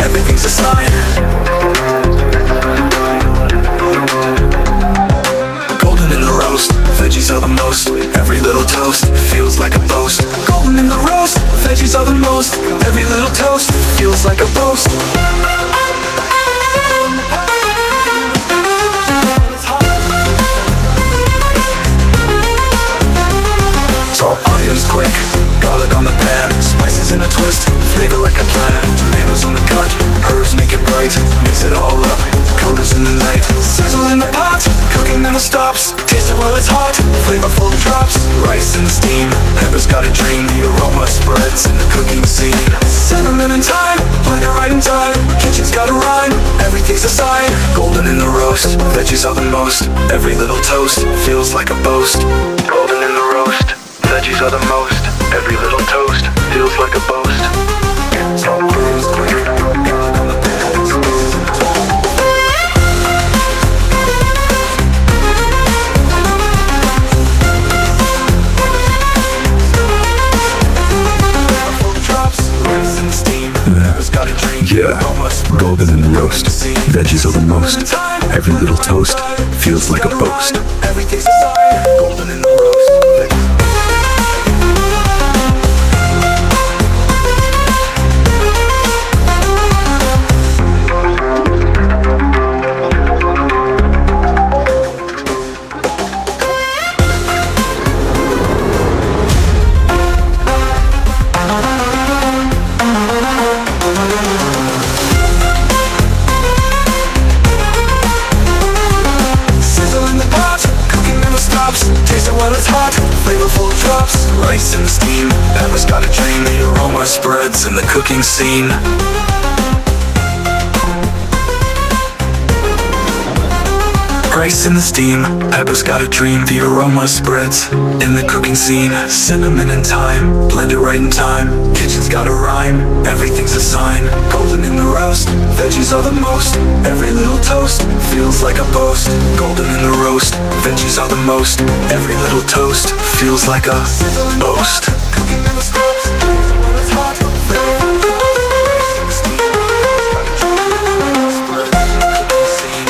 Everything's a sign. Golden in the roast, veggies are the most. Every little toast feels like a boast. Golden in the roast, veggies are the most. Every little toast feels like a boast. Salt, onions quick, garlic on the pan, spices in a twist, flavor like a plant. Tomatoes on the cut, herbs make it bright. Mix it all up, colors in the night. Sizzle in the pot, cooking never stops. Taste it while it's hot, flavorful drops. Rice in the steam, peppers got a dream. The aroma spreads in the cooking scene. Cinnamon in time, blend it right in time. Kitchen's got a rhyme, everything's a sign. Golden in the roast, veggies are the most. Every little toast feels like a boast. Golden in the roast, veggies are the most. Every little toast feels like a boast. Yeah, golden in the roast, veggies are the most. Every little toast feels like a boast. Everything's a sign. Golden in the roast. Taste it while it's hot, flavorful drops. Rice in the steam, peppers got a dream. The aroma spreads in the cooking scene. Rice in the steam, peppers got a dream. The aroma spreads in the cooking scene. Cinnamon in time, blend it right in time. Kitchen's got a rhyme, everything's a sign. Golden in the roast, veggies are the most. Every little toast feels like a boast. Golden in the roast, veggies are the most. Every little toast feels like a boast. Cooking never stops, when it's hot, flavorful drops. Rice in the steam, peppers got a dream. Spread in the cooking scene.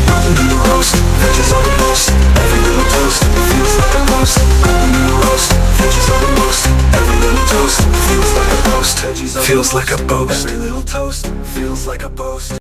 Golden in the roast, veggies are the most. Every little toast feels like a boast. Golden in the roast, veggies are the most. Every little toast feels like a boast. Feels like a boast. Every little toast